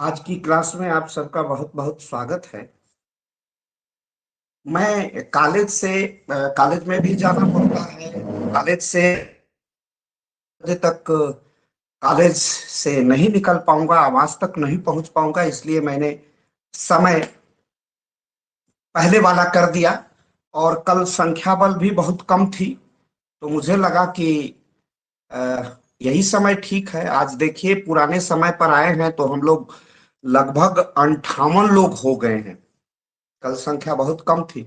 आज की क्लास में आप सबका बहुत बहुत स्वागत है। मैं कॉलेज में भी जाना पड़ता है। कॉलेज से बजे तक कॉलेज से नहीं निकल पाऊंगा, आवाज तक नहीं पहुंच पाऊंगा, इसलिए मैंने समय पहले वाला कर दिया। और कल संख्या बल भी बहुत कम थी, तो मुझे लगा कि यही समय ठीक है। आज देखिए, पुराने समय पर आए हैं तो हम लोग लगभग 58 लोग हो गए हैं। कल संख्या बहुत कम थी,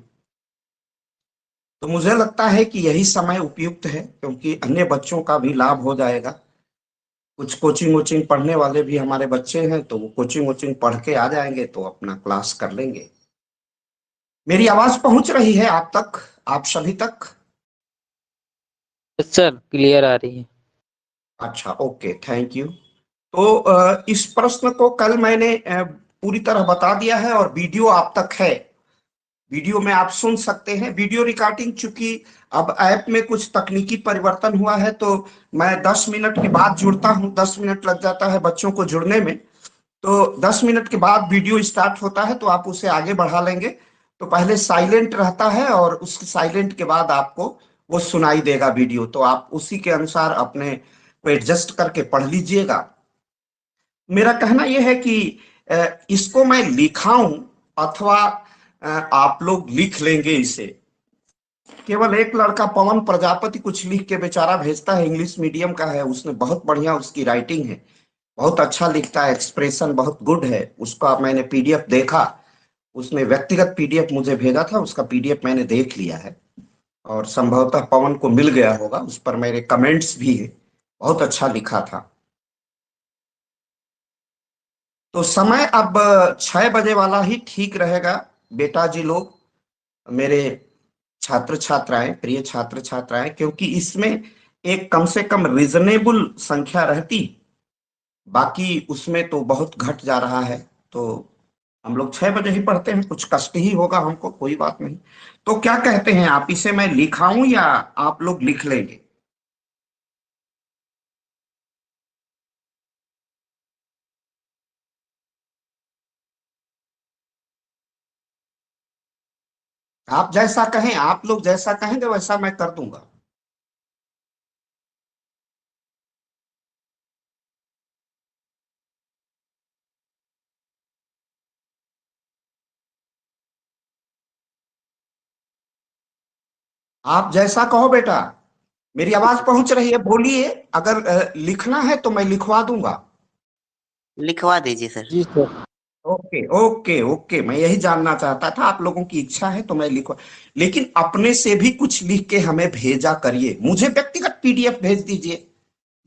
तो मुझे लगता है कि यही समय उपयुक्त है, क्योंकि अन्य बच्चों का भी लाभ हो जाएगा। कुछ कोचिंग वोचिंग पढ़ने वाले भी हमारे बच्चे हैं, तो वो कोचिंग वोचिंग पढ़ के आ जाएंगे तो अपना क्लास कर लेंगे। मेरी आवाज पहुंच रही है आप तक, आप सभी तक? यस सर, क्लियर आ रही है। अच्छा, ओके, थैंक यू। तो इस प्रश्न को कल मैंने पूरी तरह बता दिया है और वीडियो आप तक है। वीडियो में आप सुन सकते हैं। वीडियो रिकॉर्डिंग, चूंकि अब ऐप में कुछ तकनीकी परिवर्तन हुआ है, तो मैं 10 मिनट के बाद जुड़ता हूँ। 10 मिनट लग जाता है बच्चों को जुड़ने में, तो 10 मिनट के बाद वीडियो स्टार्ट होता है, तो आप उसे आगे बढ़ा लेंगे। तो पहले साइलेंट रहता है और उस साइलेंट के बाद आपको वो सुनाई देगा वीडियो, तो आप उसी के अनुसार अपने को एडजस्ट करके पढ़ लीजिएगा। मेरा कहना यह है कि इसको मैं लिखाऊं अथवा आप लोग लिख लेंगे इसे। केवल एक लड़का पवन प्रजापति कुछ लिख के बेचारा भेजता है, इंग्लिश मीडियम का है, उसने बहुत बढ़िया उसकी राइटिंग है, बहुत अच्छा लिखता है, एक्सप्रेशन बहुत गुड है उसका। मैंने पीडीएफ देखा, उसने व्यक्तिगत पीडीएफ मुझे भेजा था, उसका पीडीएफ मैंने देख लिया है। और संभवतः पवन को मिल गया होगा, उस पर मेरे कमेंट्स भी है। बहुत अच्छा लिखा था। तो समय अब 6 बजे वाला ही ठीक रहेगा। बेटा जी लोग, मेरे छात्र छात्राएं, प्रिय छात्र छात्राएं, क्योंकि इसमें एक कम से कम रीजनेबल संख्या रहती, बाकी उसमें तो बहुत घट जा रहा है। तो हम लोग 6 बजे ही पढ़ते हैं, कुछ कष्ट ही होगा हमको, कोई बात नहीं। तो क्या कहते हैं आप, इसे मैं लिखाऊं या आप लोग लिख लेंगे? आप जैसा कहें, आप लोग जैसा कहेंगे वैसा मैं कर दूंगा। आप जैसा कहो बेटा। मेरी आवाज पहुंच रही है, बोलिए। अगर लिखना है तो मैं लिखवा दूंगा। लिखवा दीजिए सर। जी सर। ओके ओके ओके, मैं यही जानना चाहता था, आप लोगों की इच्छा है तो मैं लिखवा। लेकिन अपने से भी कुछ लिख के हमें भेजा करिए। मुझे व्यक्तिगत पीडीएफ भेज दीजिए,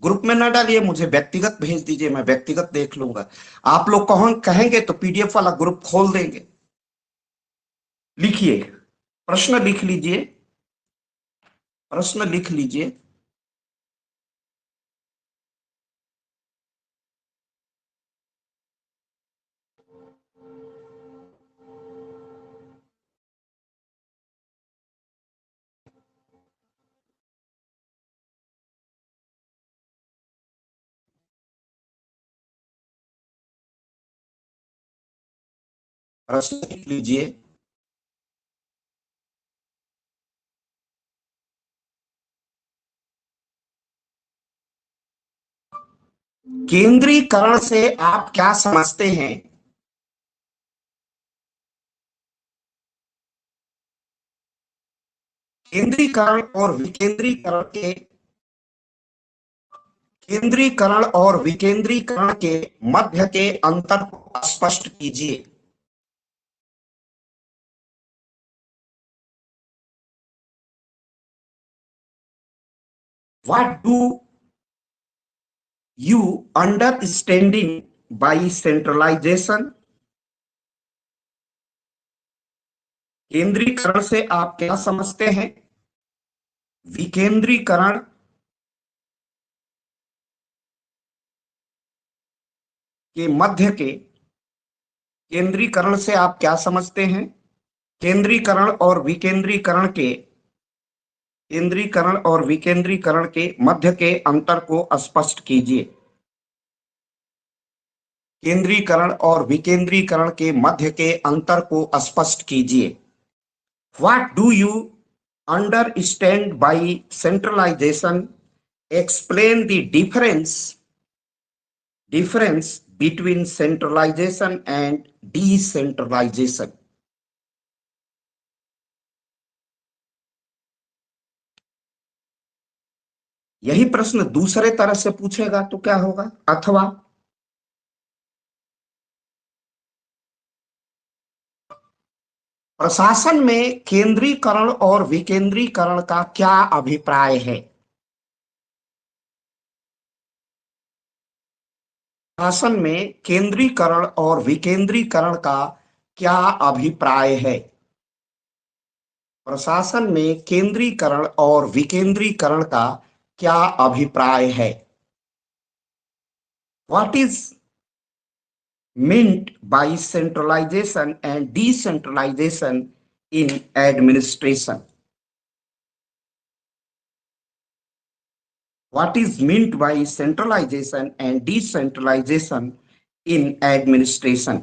ग्रुप में ना डालिए, मुझे व्यक्तिगत भेज दीजिए, मैं व्यक्तिगत देख लूंगा। आप लोग कहेंगे तो पीडीएफ वाला ग्रुप खोल देंगे। लिखिए, प्रश्न लिख लीजिए, प्रश्न लिख लीजिए। प्रश्न लिख लीजिए। केंद्रीकरण से आप क्या समझते हैं? केंद्रीकरण और विकेंद्रीकरण के केंद्रीकरण और विकेंद्रीकरण के मध्य के अंतर को स्पष्ट कीजिए। What do you understanding by centralisation? केंद्रीकरण से आप क्या समझते हैं? विकेंद्रीकरण के मध्य के केंद्रीकरण से आप क्या समझते हैं? केंद्रीकरण और विकेंद्रीकरण के केंद्रीकरण और विकेंद्रीकरण के मध्य के अंतर को स्पष्ट कीजिए। केंद्रीकरण और विकेंद्रीकरण के मध्य के अंतर को स्पष्ट कीजिए। What do you understand by centralization? Explain the difference between centralization and decentralization. यही प्रश्न दूसरे तरह से पूछेगा तो क्या होगा? अथवा प्रशासन में केंद्रीकरण और विकेंद्रीकरण का क्या अभिप्राय है? प्रशासन में केंद्रीकरण और विकेंद्रीकरण का क्या अभिप्राय है? प्रशासन में केंद्रीकरण और विकेंद्रीकरण का क्या अभिप्राय है? What is meant by centralization and decentralization in administration? What is meant by centralization and decentralization in administration?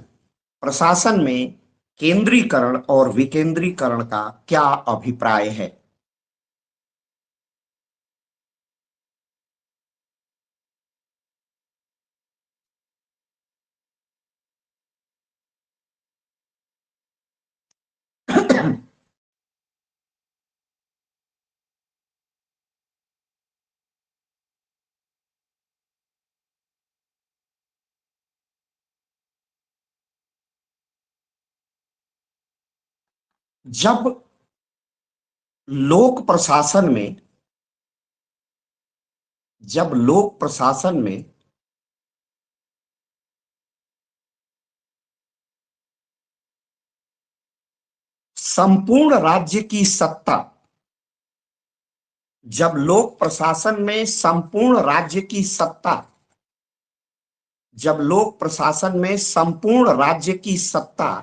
प्रशासन में केंद्रीकरण और विकेंद्रीकरण का क्या अभिप्राय है? जब लोक प्रशासन में संपूर्ण राज्य की सत्ता, जब लोक प्रशासन में संपूर्ण राज्य की सत्ता, जब लोक प्रशासन में संपूर्ण राज्य की सत्ता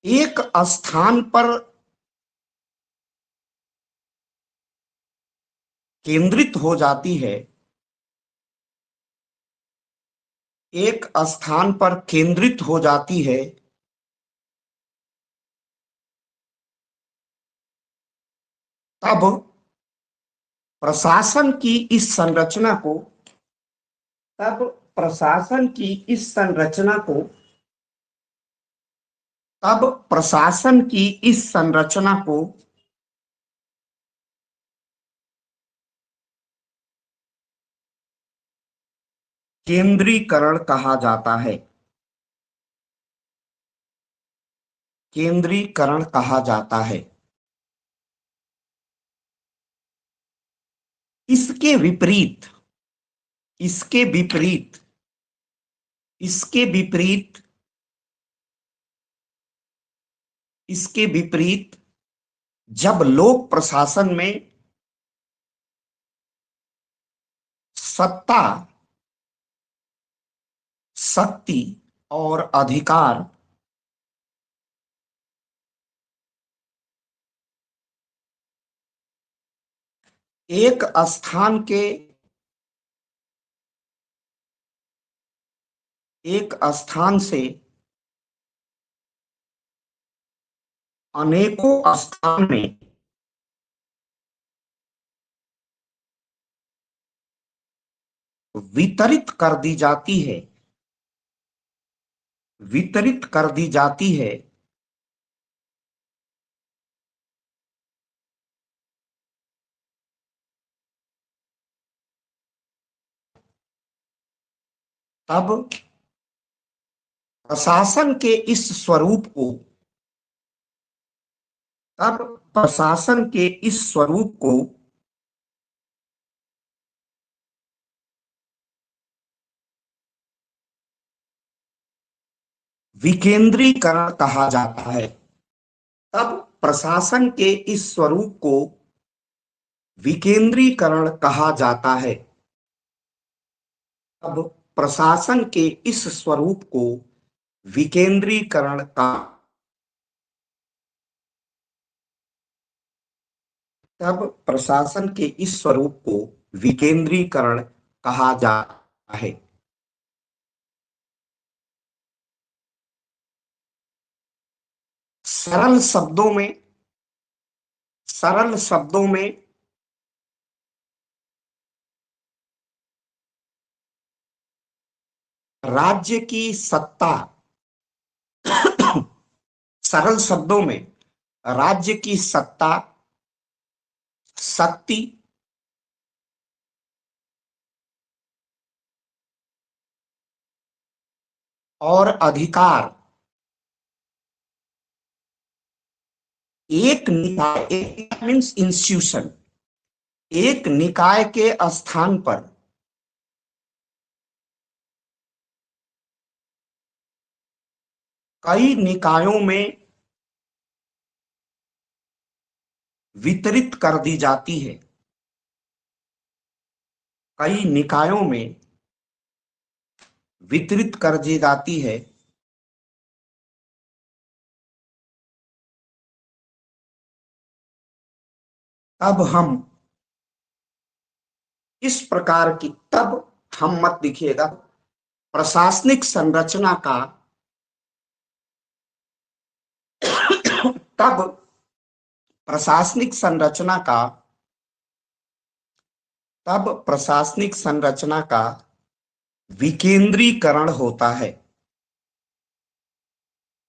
एक स्थान पर केंद्रित हो जाती है, एक स्थान पर केंद्रित हो जाती है, तब प्रशासन की इस संरचना को तब प्रशासन की इस संरचना को तब प्रशासन की इस संरचना को केंद्रीकरण कहा जाता है। केंद्रीकरण कहा जाता है। इसके विपरीत इसके विपरीत इसके विपरीत इसके विपरीत जब लोक प्रशासन में सत्ता, शक्ति और अधिकार एक स्थान से अनेकों स्थान में वितरित कर दी जाती है, वितरित कर दी जाती है, तब प्रशासन के इस स्वरूप को तब प्रशासन के इस स्वरूप को विकेंद्रीकरण कहा जाता है। तब प्रशासन के इस स्वरूप को विकेंद्रीकरण कहा जाता है। तब प्रशासन के इस स्वरूप को विकेंद्रीकरण का तब प्रशासन के इस स्वरूप को विकेंद्रीकरण कहा जाता है। सरल शब्दों में, सरल शब्दों में राज्य की सत्ता, सरल शब्दों में राज्य की सत्ता, शक्ति और अधिकार एक निकाय, एक मीन्स इंस्टीट्यूशन, एक निकाय के स्थान पर कई निकायों में वितरित कर दी जाती है। कई निकायों में वितरित कर दी जाती है। तब हम इस प्रकार की, तब हम मत लिखिएगा, प्रशासनिक संरचना का, तब प्रशासनिक संरचना का, तब प्रशासनिक संरचना का विकेंद्रीकरण होता है।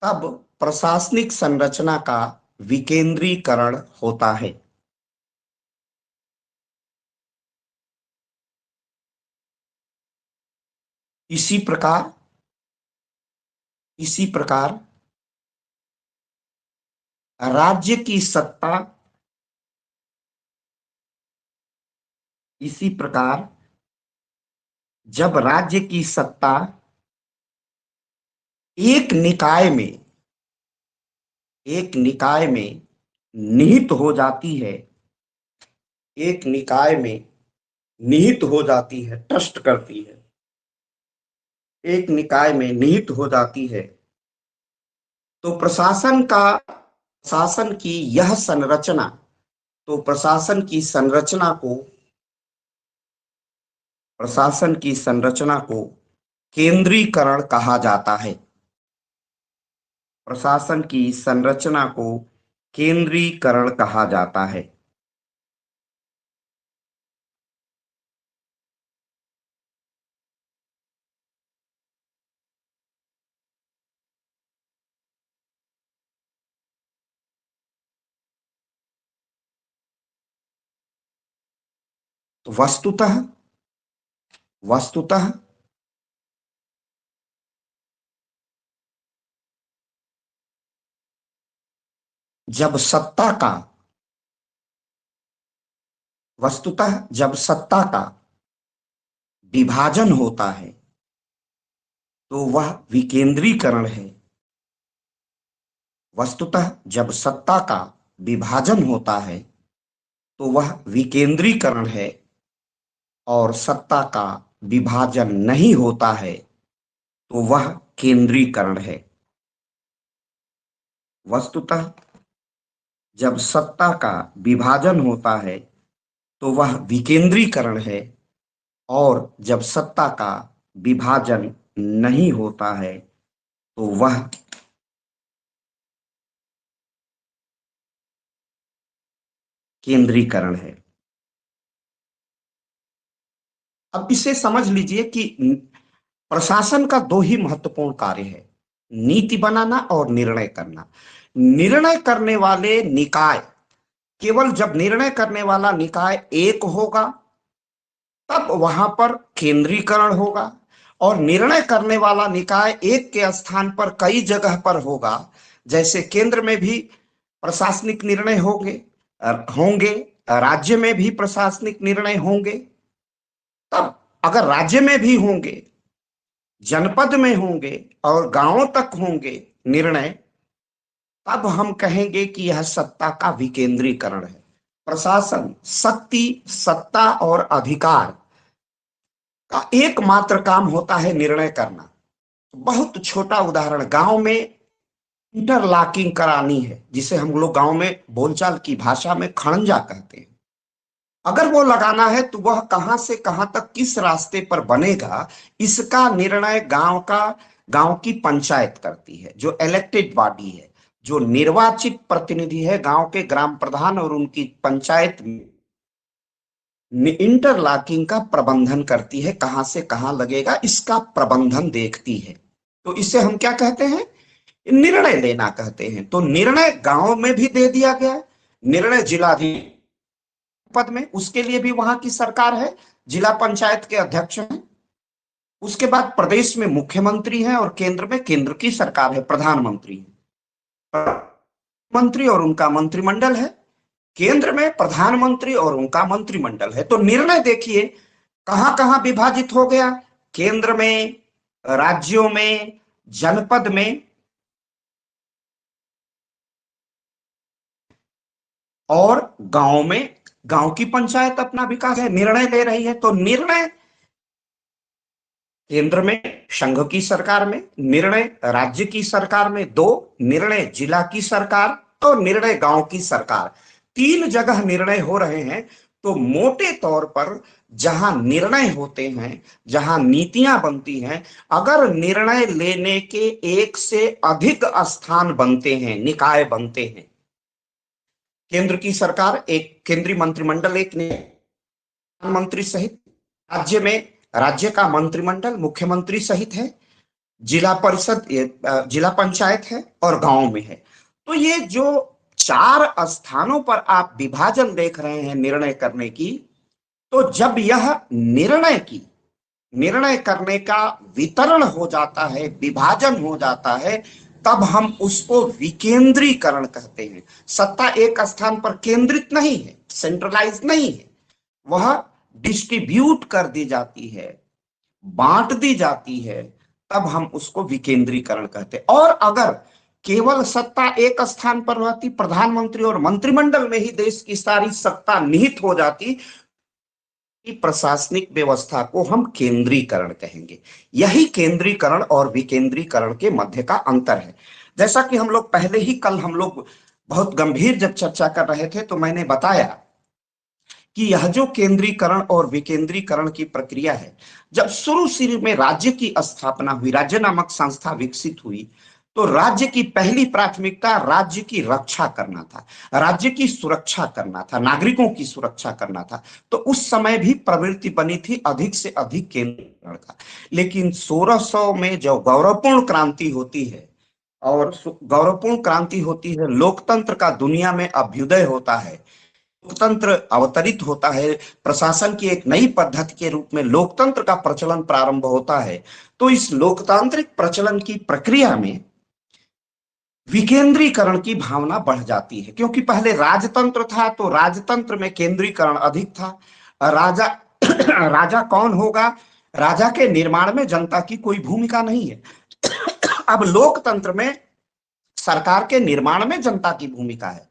तब प्रशासनिक संरचना का विकेंद्रीकरण होता है। इसी प्रकार, इसी प्रकार राज्य की सत्ता, इसी प्रकार जब राज्य की सत्ता एक निकाय में, एक निकाय में निहित हो जाती है, एक निकाय में निहित हो जाती है, ट्रस्ट करती है, एक निकाय में निहित हो जाती है, तो प्रशासन का, प्रशासन की यह संरचना, तो प्रशासन की संरचना को, प्रशासन की संरचना को केंद्रीकरण कहा जाता है। प्रशासन की संरचना को केंद्रीकरण कहा जाता है। तो वस्तुतः, वस्तुतः जब सत्ता का, वस्तुतः जब सत्ता का विभाजन होता है तो वह विकेंद्रीकरण है। वस्तुतः जब सत्ता का विभाजन होता है तो वह विकेंद्रीकरण है, और सत्ता का विभाजन नहीं होता है तो वह केंद्रीकरण है। वस्तुतः जब सत्ता का विभाजन होता है तो वह विकेंद्रीकरण है, और जब सत्ता का विभाजन नहीं होता है तो वह केंद्रीकरण है। अब इसे समझ लीजिए कि प्रशासन का दो ही महत्वपूर्ण कार्य है, नीति बनाना और निर्णय करना। निर्णय करने वाले निकाय, केवल जब निर्णय करने वाला निकाय एक होगा तब वहां पर केंद्रीकरण होगा, और निर्णय करने वाला निकाय एक के स्थान पर कई जगह पर होगा, जैसे केंद्र में भी प्रशासनिक निर्णय होंगे, होंगे राज्य में भी प्रशासनिक निर्णय होंगे। तब अगर राज्य में भी होंगे, जनपद में होंगे और गांवों तक होंगे निर्णय, तब हम कहेंगे कि यह सत्ता का विकेंद्रीकरण है। प्रशासन शक्ति, सत्ता और अधिकार का एकमात्र काम होता है निर्णय करना। बहुत छोटा उदाहरण, गांव में इंटरलॉकिंग करानी है, जिसे हम लोग गांव में बोलचाल की भाषा में खड़ंजा कहते हैं। अगर वो लगाना है तो वह कहां से कहां तक किस रास्ते पर बनेगा, इसका निर्णय गांव की पंचायत करती है, जो इलेक्टेड बॉडी है, जो निर्वाचित प्रतिनिधि है गांव के ग्राम प्रधान और उनकी पंचायत इंटरलॉकिंग का प्रबंधन करती है, कहां से कहां लगेगा इसका प्रबंधन देखती है। तो इसे हम क्या कहते हैं, निर्णय लेना कहते हैं। तो निर्णय गांव में भी दे दिया गया है, निर्णय जिलाधिकारी पद में, उसके लिए भी वहां की सरकार है, जिला पंचायत के अध्यक्ष हैं। उसके बाद प्रदेश में मुख्यमंत्री है और केंद्र में केंद्र की सरकार है, प्रधानमंत्री है, मंत्री और उनका मंत्रिमंडल है। केंद्र में प्रधानमंत्री और उनका मंत्रिमंडल है। तो निर्णय देखिए कहां कहां विभाजित हो गया, केंद्र में, राज्यों में, जनपद में और गांव में। गांव की पंचायत अपना विकास है, निर्णय ले रही है। तो निर्णय केंद्र में संघ की सरकार में, निर्णय राज्य की सरकार में, दो निर्णय जिला की सरकार और निर्णय गांव की सरकार, तीन जगह निर्णय हो रहे हैं। तो मोटे तौर पर जहां निर्णय होते हैं, जहां नीतियां बनती हैं, अगर निर्णय लेने के एक से अधिक स्थान बनते हैं, निकाय बनते हैं, केंद्र की सरकार एक केंद्रीय मंत्रिमंडल, एक प्रधानमंत्री सहित, राज्य में राज्य का मंत्रिमंडल मुख्यमंत्री सहित है, जिला परिषद जिला पंचायत है और गांव में है। तो ये जो चार स्थानों पर आप विभाजन देख रहे हैं निर्णय करने की, तो जब यह निर्णय करने का वितरण हो जाता है, विभाजन हो जाता है, तब हम उसको विकेंद्रीकरण कहते हैं। सत्ता एक स्थान पर केंद्रित नहीं है, सेंट्रलाइज नहीं है, वह डिस्ट्रीब्यूट कर दी जाती है, बांट दी जाती है, तब हम उसको विकेंद्रीकरण कहते हैं। और अगर केवल सत्ता एक स्थान पर रहती, प्रधानमंत्री और मंत्रिमंडल में ही देश की सारी सत्ता निहित हो जाती, प्रशासनिक व्यवस्था को हम केंद्रीकरण कहेंगे। यही केंद्रीकरण और विकेंद्रीकरण के मध्य का अंतर है। जैसा कि हम लोग पहले ही कल हम लोग बहुत गंभीर जब चर्चा कर रहे थे, तो मैंने बताया कि यह जो केंद्रीकरण और विकेंद्रीकरण की प्रक्रिया है, जब शुरू में राज्य की स्थापना हुई, राज्य नामक संस्था विकसित हुई, तो राज्य की पहली प्राथमिकता राज्य की रक्षा करना था, राज्य की सुरक्षा करना था, नागरिकों की सुरक्षा करना था। तो उस समय भी प्रवृत्ति बनी थी अधिक से अधिक केंद्रीकरण का। लेकिन 1600 में जो गौरवपूर्ण क्रांति होती है, और गौरवपूर्ण क्रांति होती है, लोकतंत्र का दुनिया में अभ्युदय होता है, लोकतंत्र अवतरित होता है, प्रशासन की एक नई पद्धति के रूप में लोकतंत्र का प्रचलन प्रारंभ होता है। तो इस लोकतांत्रिक प्रचलन की प्रक्रिया में विकेंद्रीकरण की भावना बढ़ जाती है, क्योंकि पहले राजतंत्र था, तो राजतंत्र में केंद्रीकरण अधिक था। राजा राजा कौन होगा, राजा के निर्माण में जनता की कोई भूमिका नहीं है। अब लोकतंत्र में सरकार के निर्माण में जनता की भूमिका है।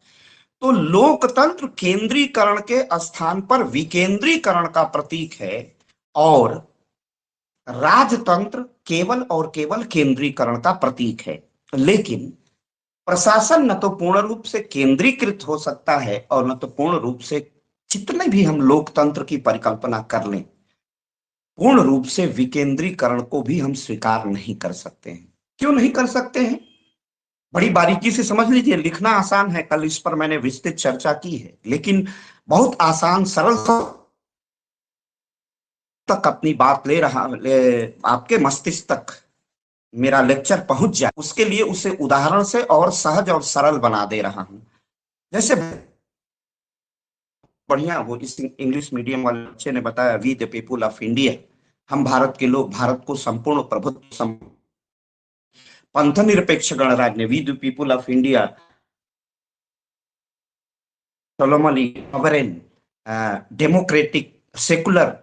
तो लोकतंत्र केंद्रीकरण के स्थान पर विकेंद्रीकरण का प्रतीक है, और राजतंत्र केवल और केवल केंद्रीकरण का प्रतीक है। लेकिन प्रशासन न तो पूर्ण रूप से केंद्रीकृत हो सकता है, और न तो पूर्ण रूप से, जितने भी हम लोकतंत्र की परिकल्पना कर लें, पूर्ण रूप से विकेंद्रीकरण को भी हम स्वीकार नहीं कर सकते हैं। क्यों नहीं कर सकते हैं, बड़ी बारीकी से समझ लीजिए। लिखना आसान है, कल इस पर मैंने विस्तृत चर्चा की है, लेकिन बहुत आसान सरल तक अपनी बात आपके मस्तिष्क तक मेरा लेक्चर पहुंच जाए, उसके लिए उसे उदाहरण से और सहज और सरल बना दे रहा हूं। जैसे बढ़िया वो इस इंग्लिश मीडियम वाले बच्चे ने बताया, we the people of India, हम भारत के लोग, भारत को संपूर्ण प्रभुत्व, पंथ निरपेक्ष गणराज्य ने, we the people of India, solemn sovereign, democratic, secular,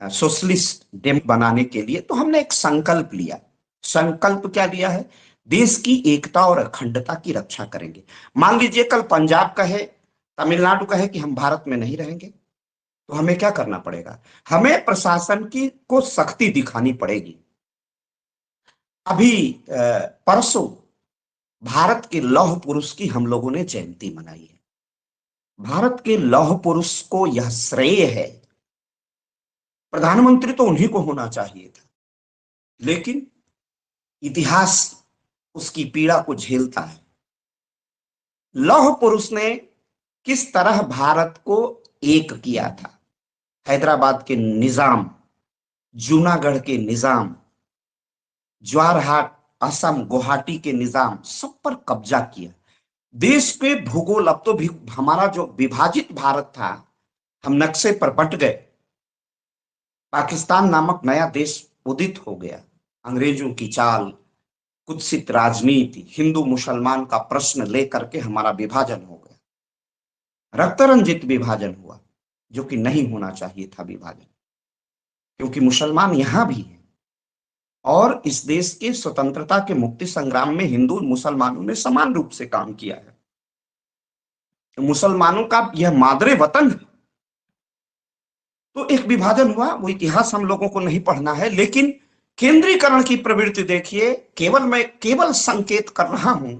socialist बनाने के लिए। तो हमने एक संकल्प लिया। संकल्प क्या लिया है, देश की एकता और अखंडता की रक्षा करेंगे। मान लीजिए कल पंजाब कहे, तमिलनाडु कहे कि हम भारत में नहीं रहेंगे, तो हमें क्या करना पड़ेगा, हमें प्रशासन की को सख्ती दिखानी पड़ेगी। अभी परसों भारत के लौह पुरुष की हम लोगों ने जयंती मनाई है। भारत के लौह पुरुष को यह श्रेय है। प्रधानमंत्री तो उन्हीं को होना चाहिए था, लेकिन इतिहास उसकी पीड़ा को झेलता है। लौह पुरुष ने किस तरह भारत को एक किया था। हैदराबाद के निजाम, जूनागढ़ के निजाम, ज्वारहाट, असम, गुवाहाटी के निजाम, सब पर कब्जा किया। देश के भूगोल, अब तो भी हमारा जो विभाजित भारत था, हम नक्शे पर बंट गए। पाकिस्तान नामक नया देश उदित हो गया। अंग्रेजों की चाल, कुत्सित राजनीति, हिंदू मुसलमान का प्रश्न लेकर के हमारा विभाजन हो गया। रक्तरंजित विभाजन हुआ, जो कि नहीं होना चाहिए था विभाजन, क्योंकि मुसलमान यहां भी हैं और इस देश के स्वतंत्रता के मुक्ति संग्राम में हिंदू मुसलमानों ने समान रूप से काम किया है। मुसलमानों का यह मादरे वतन है। तो एक विभाजन हुआ, वो इतिहास हम लोगों को नहीं पढ़ना है, लेकिन केंद्रीकरण की प्रवृत्ति देखिए। मैं केवल संकेत कर रहा हूं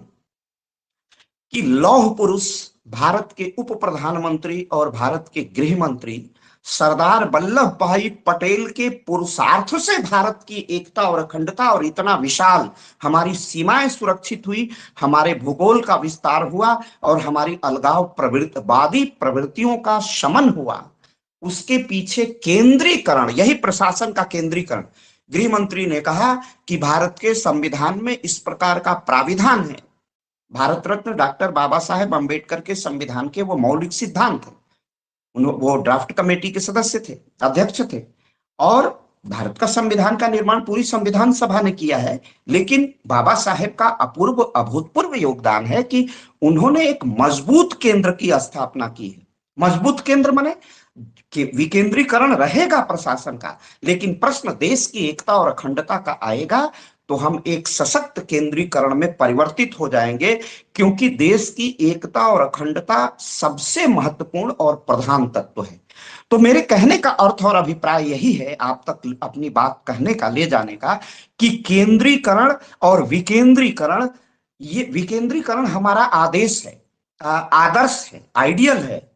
कि लौह पुरुष भारत के उप प्रधानमंत्री और भारत के गृह मंत्री सरदार वल्लभ भाई पटेल के पुरुषार्थ से भारत की एकता और अखंडता और इतना विशाल हमारी सीमाएं सुरक्षित हुई, हमारे भूगोल का विस्तार हुआ और हमारी अलगाव प्रवृत्तिवादी प्रवृत्तियों का शमन हुआ। उसके पीछे केंद्रीकरण, यही प्रशासन का केंद्रीकरण। गृह मंत्री ने कहा कि भारत के संविधान में इस प्रकार का प्राविधान है। भारत रत्न डॉक्टर बाबा साहेब अंबेडकर के संविधान के वो मौलिक सिद्धांत थे। वो ड्राफ्ट कमेटी के सदस्य थे, अध्यक्ष थे, और भारत का संविधान का निर्माण पूरी संविधान सभा ने किया है। लेकिन बाबा साहेब का अपूर्व अभूतपूर्व योगदान है कि उन्होंने एक मजबूत केंद्र की स्थापना की है। मजबूत केंद्र माने कि विकेंद्रीकरण रहेगा प्रशासन का, लेकिन प्रश्न देश की एकता और अखंडता का आएगा तो हम एक सशक्त केंद्रीकरण में परिवर्तित हो जाएंगे, क्योंकि देश की एकता और अखंडता सबसे महत्वपूर्ण और प्रधान तत्व है। तो मेरे कहने का अर्थ और अभिप्राय यही है, आप तक अपनी बात कहने का, ले जाने का, कि केंद्रीकरण और विकेंद्रीकरण, ये विकेंद्रीकरण हमारा आदेश है, आदर्श है, आइडियल है।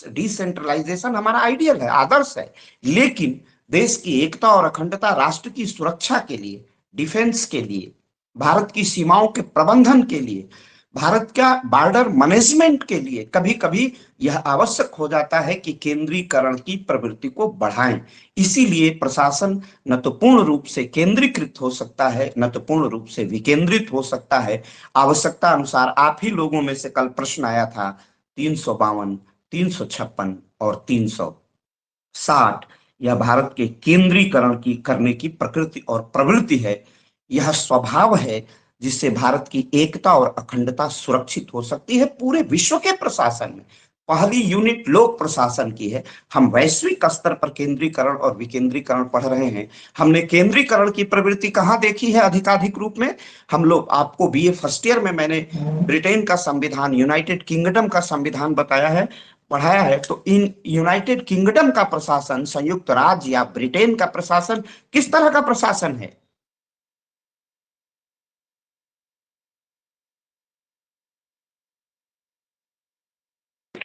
डिसेंट्रलाइजेशन हमारा आइडियल है, आदर्श है। लेकिन देश की एकता और अखंडता, राष्ट्र की सुरक्षा के लिए, डिफेंस के लिए, भारत की सीमाओं के प्रबंधन के लिए, भारत का बॉर्डर मैनेजमेंट के लिए कभी कभी यह आवश्यक हो जाता है कि केंद्रीकरण की प्रवृत्ति को बढ़ाएं। इसीलिए प्रशासन न तो पूर्ण रूप से केंद्रीकृत हो सकता है, न तो पूर्ण रूप से विकेंद्रित हो सकता है। आवश्यकता अनुसार, आप ही लोगों में से कल प्रश्न आया था 352, 356 और 360, यह भारत के केंद्रीकरण की करने की प्रकृति और प्रवृत्ति है। यह स्वभाव है जिससे भारत की एकता और अखंडता सुरक्षित हो सकती है। पूरे विश्व के प्रशासन में पहली यूनिट लोक प्रशासन की है। हम वैश्विक स्तर पर केंद्रीकरण और विकेंद्रीकरण पढ़ रहे हैं। हमने केंद्रीकरण की प्रवृत्ति कहाँ देखी है अधिकाधिक रूप में? हम लोग, आपको बीए फर्स्ट ईयर में मैंने ब्रिटेन का संविधान, यूनाइटेड किंगडम का संविधान बताया है, पढ़ाया है। तो इन यूनाइटेड किंगडम का प्रशासन, संयुक्त राज्य या ब्रिटेन का प्रशासन किस तरह का प्रशासन है?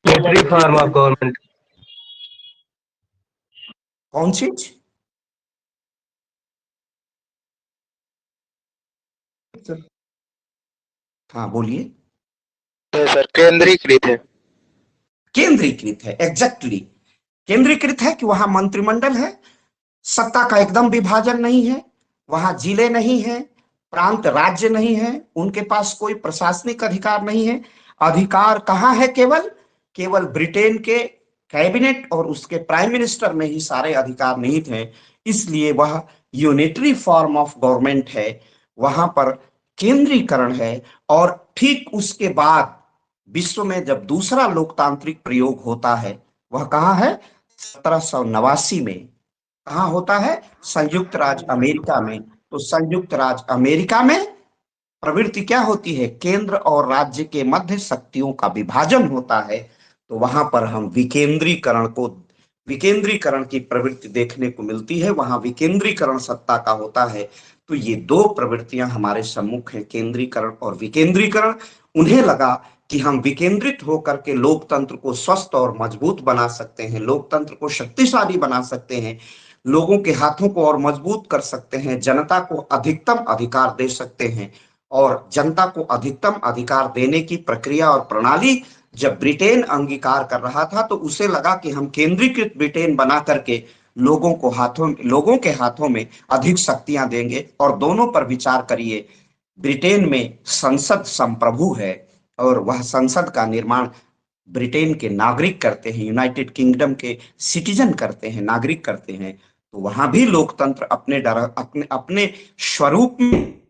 every form of government. कौन चीज? हाँ बोलिए। सर केंद्रीकृत है। केंद्रीकृत है, एग्जैक्टली केंद्रीकृत है कि वहां मंत्रिमंडल है, सत्ता का एकदम विभाजन नहीं है, वहां जिले नहीं है, प्रांत राज्य नहीं है, उनके पास कोई प्रशासनिक अधिकार नहीं है। अधिकार कहाँ है? केवल केवल ब्रिटेन के कैबिनेट और उसके प्राइम मिनिस्टर में ही सारे अधिकार निहित हैं। इसलिए वह यूनिटरी फॉर्म ऑफ गवर्नमेंट है, वहां पर केंद्रीकरण है। और ठीक उसके बाद विश्व में जब दूसरा लोकतांत्रिक प्रयोग होता है, वह कहाँ है? 1789 में। कहाँ होता है? संयुक्त राज्य अमेरिका में। तो संयुक्त राज्य अमेरिका में प्रवृत्ति क्या होती है? केंद्र और राज्य के मध्य शक्तियों का विभाजन होता है। तो वहां पर हम विकेंद्रीकरण की प्रवृत्ति देखने को मिलती है, वहां विकेंद्रीकरण सत्ता का होता है। तो ये दो प्रवृत्तियां हमारे सम्मुख हैं, केंद्रीकरण और विकेंद्रीकरण। उन्हें लगा कि हम विकेंद्रित होकर के लोकतंत्र को स्वस्थ और मजबूत बना सकते हैं, लोकतंत्र को शक्तिशाली बना सकते हैं, लोगों के हाथों को और मजबूत कर सकते हैं, जनता को अधिकतम अधिकार दे सकते हैं। और जनता को अधिकतम अधिकार देने की प्रक्रिया और प्रणाली जब ब्रिटेन अंगीकार कर रहा था तो उसे लगा कि हम केंद्रीकृत ब्रिटेन बना करके लोगों के हाथों में अधिक शक्तियां देंगे। और दोनों पर विचार करिए, ब्रिटेन में संसद संप्रभु है और वह संसद का निर्माण ब्रिटेन के नागरिक करते हैं, यूनाइटेड किंगडम के सिटीजन करते हैं, नागरिक करते हैं। तो वहां भी लोकतंत्र अपने अपने स्वरूप में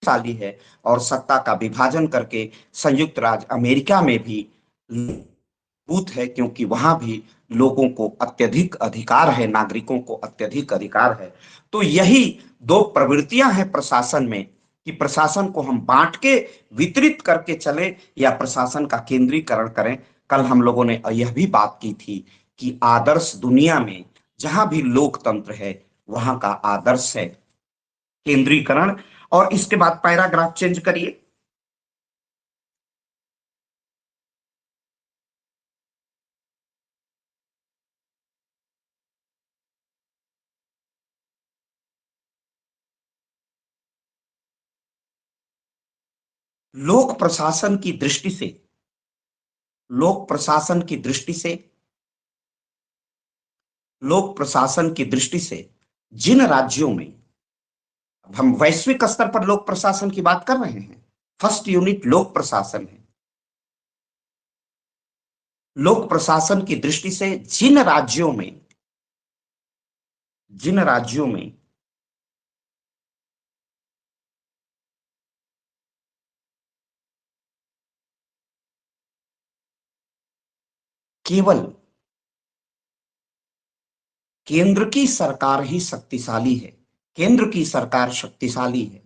शाली है और सत्ता का विभाजन करके संयुक्त राज्य अमेरिका में भी बूथ है, क्योंकि वहां भी लोगों को अत्यधिक अधिकार है, नागरिकों को अत्यधिक अधिकार है। तो यही दो प्रवृत्तियां हैं प्रशासन में कि प्रशासन को हम बांट के वितरित करके चले या प्रशासन का केंद्रीकरण करें। कल हम लोगों ने यह भी बात की थी कि आदर्श दुनिया में जहां भी लोकतंत्र है वहां का आदर्श है केंद्रीकरण। और इसके बाद पैराग्राफ चेंज करिए। लोक प्रशासन की दृष्टि से लोक प्रशासन की दृष्टि से लोक प्रशासन की दृष्टि से जिन राज्यों में, हम वैश्विक स्तर पर लोक प्रशासन की बात कर रहे हैं, फर्स्ट यूनिट लोक प्रशासन है। लोक प्रशासन की दृष्टि से जिन राज्यों में केवल केंद्र की सरकार ही शक्तिशाली है, केंद्र की सरकार शक्तिशाली है,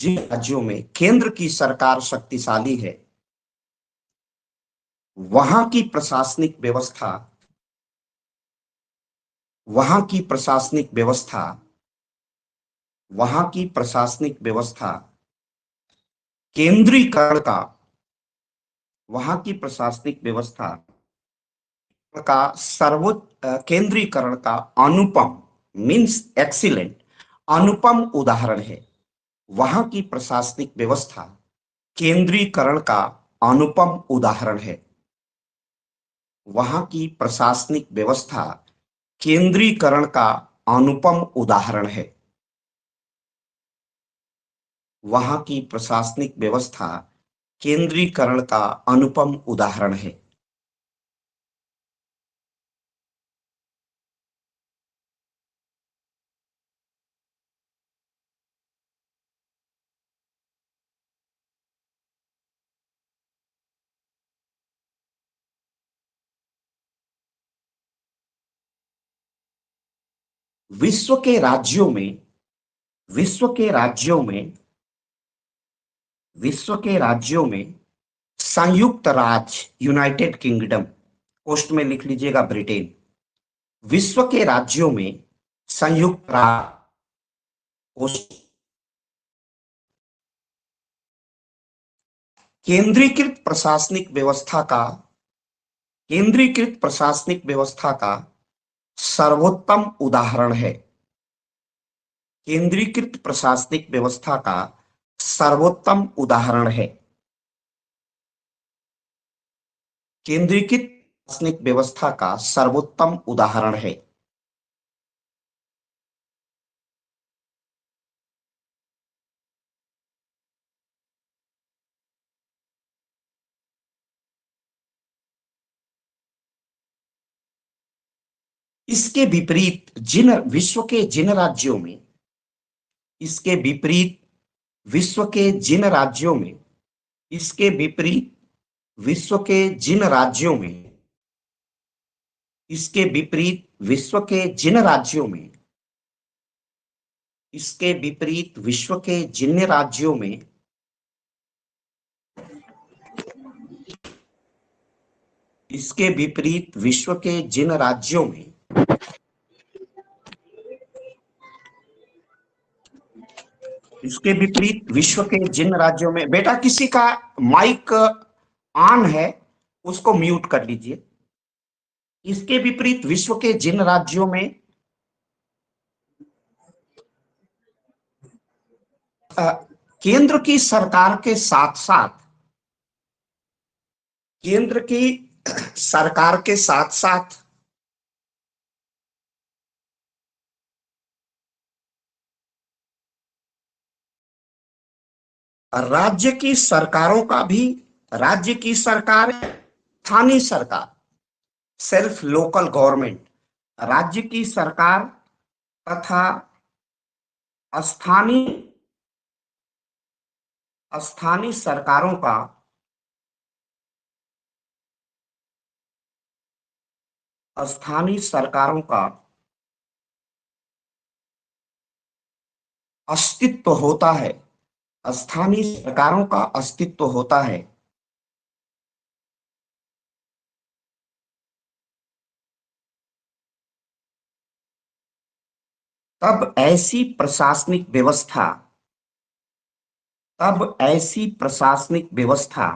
जिन राज्यों में केंद्र की सरकार शक्तिशाली है वहां की प्रशासनिक व्यवस्था वहां की प्रशासनिक व्यवस्था वहां की प्रशासनिक व्यवस्था केंद्रीकरण का वहां की प्रशासनिक व्यवस्था का सर्वोच्च केंद्रीकरण का अनुपम मीन्स एक्सीलेंट अनुपम उदाहरण है। वहां की प्रशासनिक व्यवस्था केंद्रीकरण का अनुपम उदाहरण है। वहां की प्रशासनिक व्यवस्था केंद्रीकरण का अनुपम उदाहरण है। वहां की प्रशासनिक व्यवस्था केंद्रीकरण का अनुपम उदाहरण है। विश्व के राज्यों में विश्व के राज्यों में विश्व के राज्यों में संयुक्त राज्य यूनाइटेड किंगडम, पोस्ट में लिख लीजिएगा ब्रिटेन। विश्व के राज्यों में संयुक्त राज्य, केंद्रीकृत प्रशासनिक व्यवस्था का केंद्रीकृत प्रशासनिक व्यवस्था का सर्वोत्तम उदाहरण है। केंद्रीकृत प्रशासनिक व्यवस्था का सर्वोत्तम उदाहरण है। केंद्रीकृत प्रशासनिक व्यवस्था का सर्वोत्तम उदाहरण है। इसके विपरीत विश्व के जिन राज्यों में इसके विपरीत विश्व के जिन राज्यों में इसके विपरीत विश्व के जिन राज्यों में इसके विपरीत विश्व के जिन राज्यों में इसके विपरीत विश्व के जिन राज्यों में इसके विपरीत विश्व के जिन राज्यों में इसके विपरीत विश्व के जिन राज्यों में, बेटा किसी का माइक ऑन है उसको म्यूट कर लीजिए। इसके विपरीत विश्व के जिन राज्यों में केंद्र की सरकार के साथ साथ, केंद्र की सरकार के साथ साथ राज्य की सरकारों का भी, राज्य की सरकार, स्थानीय सरकार, सेल्फ लोकल गवर्नमेंट, राज्य की सरकार तथा स्थानीय स्थानीय सरकारों का स्थानीय सरकारों का अस्तित्व होता है, स्थानीय सरकारों का अस्तित्व होता है। तब ऐसी प्रशासनिक व्यवस्था तब ऐसी प्रशासनिक व्यवस्था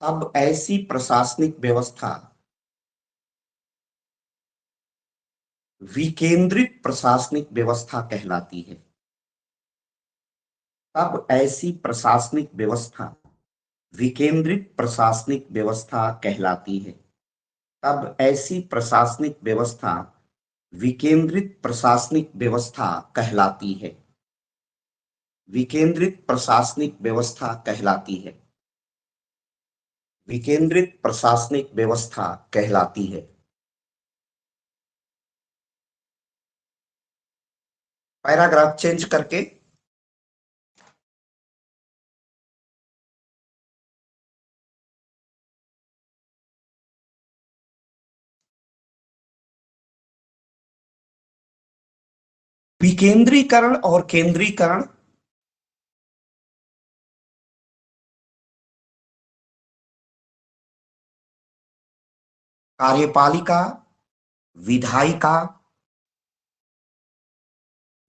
तब ऐसी प्रशासनिक व्यवस्था विकेंद्रित प्रशासनिक व्यवस्था कहलाती है। तब ऐसी प्रशासनिक व्यवस्था विकेंद्रित प्रशासनिक व्यवस्था कहलाती है। तब ऐसी प्रशासनिक व्यवस्था विकेंद्रित प्रशासनिक व्यवस्था कहलाती है। विकेंद्रित प्रशासनिक व्यवस्था कहलाती है। विकेंद्रित प्रशासनिक व्यवस्था कहलाती है। पैराग्राफ चेंज करके विकेंद्रीकरण और केंद्रीकरण कार्यपालिका, विधायिका,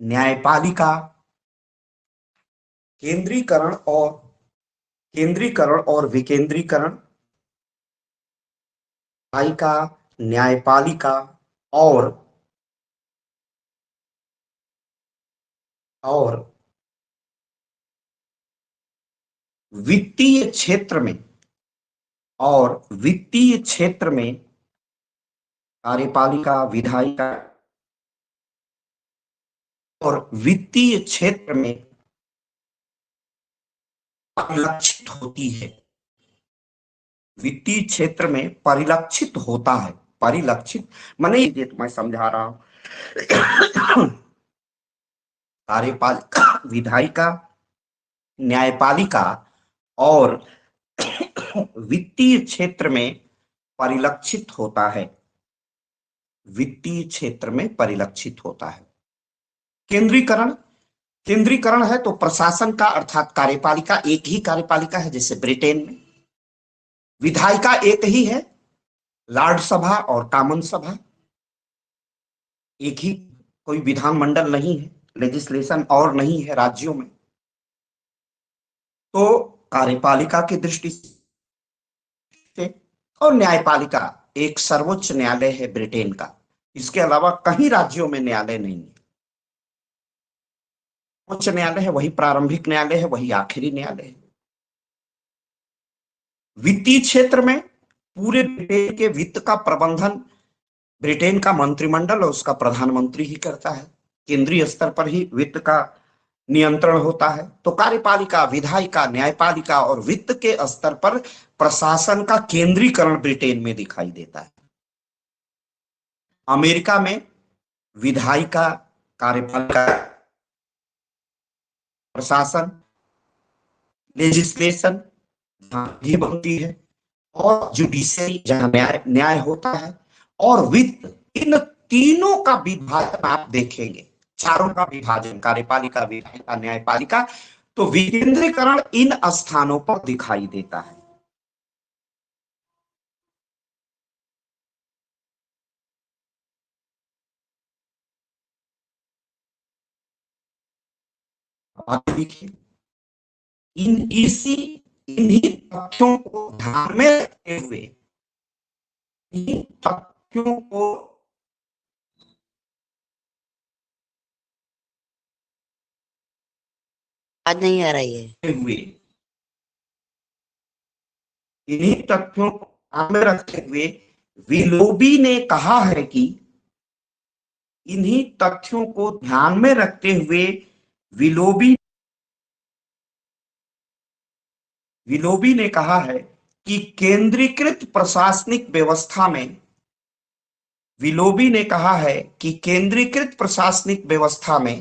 न्यायपालिका, केंद्रीकरण और विकेंद्रीकरण, विधायिका, न्यायपालिका और वित्तीय क्षेत्र में कार्यपालिका, विधायिका और वित्तीय क्षेत्र में परिलक्षित होती है। वित्तीय क्षेत्र में परिलक्षित होता है। परिलक्षित माने ये तो मैं समझा रहा हूं। कार्यपालिका, विधायिका, न्यायपालिका और वित्तीय क्षेत्र में परिलक्षित होता है। वित्तीय क्षेत्र में परिलक्षित होता है। केंद्रीकरण है तो प्रशासन का अर्थात कार्यपालिका एक ही कार्यपालिका है, जैसे ब्रिटेन में। विधायिका एक ही है, लॉर्ड सभा और कॉमन सभा एक ही, कोई विधानमंडल नहीं है, लेजिस्लेशन और नहीं है राज्यों में। तो कार्यपालिका की दृष्टि से, और न्यायपालिका एक सर्वोच्च न्यायालय है ब्रिटेन का, इसके अलावा कहीं राज्यों में न्यायालय नहीं है। उच्च न्यायालय है वही प्रारंभिक न्यायालय है, वही आखिरी न्यायालय है। वित्तीय क्षेत्र में पूरे ब्रिटेन के वित्त का प्रबंधन ब्रिटेन का मंत्रिमंडल और उसका प्रधानमंत्री ही करता है। केंद्रीय स्तर पर ही वित्त का नियंत्रण होता है। तो कार्यपालिका, विधायिका, न्यायपालिका और वित्त के स्तर पर प्रशासन का केंद्रीकरण ब्रिटेन में दिखाई देता है। अमेरिका में विधायिका, कार्यपालिका, प्रशासन, लेजिस्लेशन भी बनती है, और जुडिशरी जहां न्याय होता है, और वित्त, इन तीनों का विभाजन आप देखेंगे, चारों का विभाजन, कार्यपालिका, विधायिका, न्यायपालिका, तो विकेंद्रीकरण इन स्थानों पर दिखाई देता है। आगे देखिए, इन्हीं तथ्यों को ध्यान में रखते हुए, इन तथ्यों को आज नहीं आ रही है। हुए, इन्हीं तथ्यों को ध्यान में रखते हुए विलोबी ने कहा है कि, इन्हीं तथ्यों को ध्यान में रखते हुए विलोबी विलोबी ने कहा है कि केंद्रीकृत प्रशासनिक व्यवस्था में, विलोबी ने कहा है कि केंद्रीकृत प्रशासनिक व्यवस्था में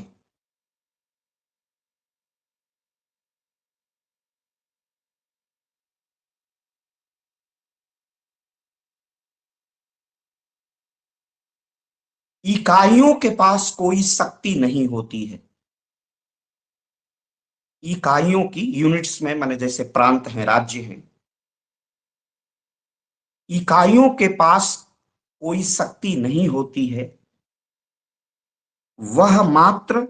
इकाइयों के पास कोई शक्ति नहीं होती है। इकाइयों की, यूनिट्स में माने जैसे प्रांत हैं, राज्य हैं, इकाइयों के पास कोई शक्ति नहीं होती है। वह मात्र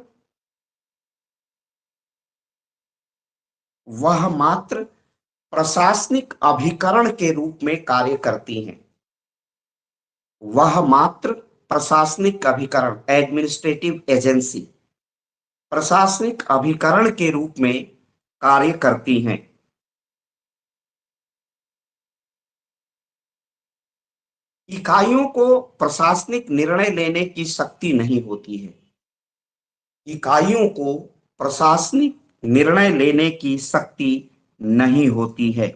वह मात्र प्रशासनिक अभिकरण के रूप में कार्य करती हैं। वह मात्र प्रशासनिक अभिकरण, एडमिनिस्ट्रेटिव एजेंसी, प्रशासनिक अभिकरण के रूप में कार्य करती हैं। इकाइयों को प्रशासनिक निर्णय लेने की शक्ति नहीं होती है। इकाइयों को प्रशासनिक निर्णय लेने की शक्ति नहीं होती है।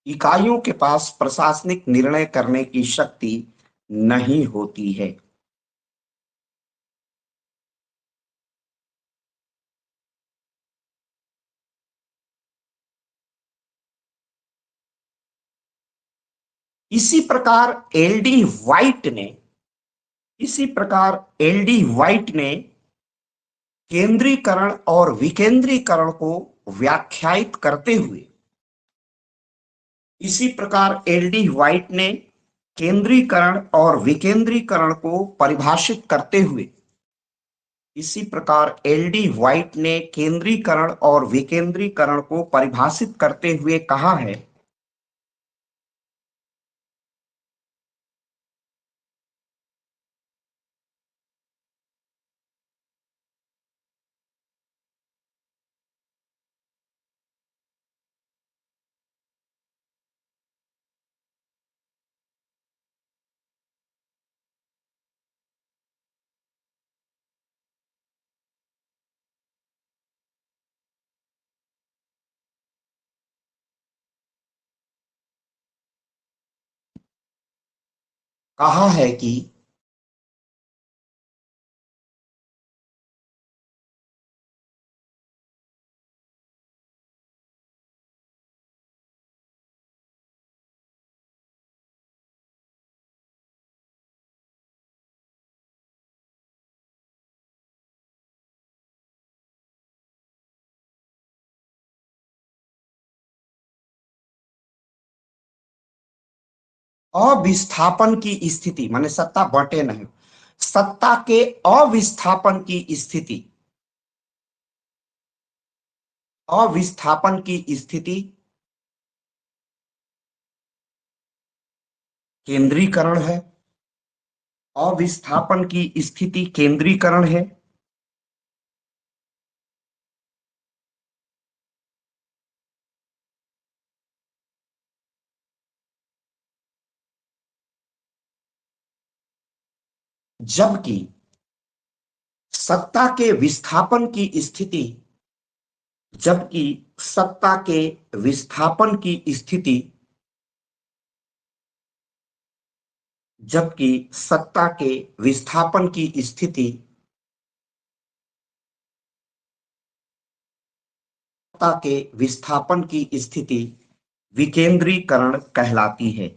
इकाइयों के पास प्रशासनिक निर्णय करने की शक्ति नहीं होती है। इसी प्रकार एलडी व्हाइट ने इसी प्रकार एलडी व्हाइट ने केंद्रीकरण और विकेंद्रीकरण को व्याख्यायित करते हुए, इसी प्रकार एलडी व्हाइट ने केंद्रीकरण और विकेंद्रीकरण को परिभाषित करते हुए, इसी प्रकार एलडी व्हाइट ने केंद्रीकरण और विकेंद्रीकरण को परिभाषित करते हुए कहा है, कि अविस्थापन की स्थिति माने सत्ता बंटे नहीं, सत्ता के अविस्थापन की स्थिति, अविस्थापन की स्थिति केंद्रीकरण है। अविस्थापन की स्थिति केंद्रीकरण है। जबकि सत्ता के विस्थापन की स्थिति, जबकि सत्ता के विस्थापन की स्थिति, जबकि सत्ता के विस्थापन की स्थिति सत्ता के विस्थापन की स्थिति विकेंद्रीकरण कहलाती है।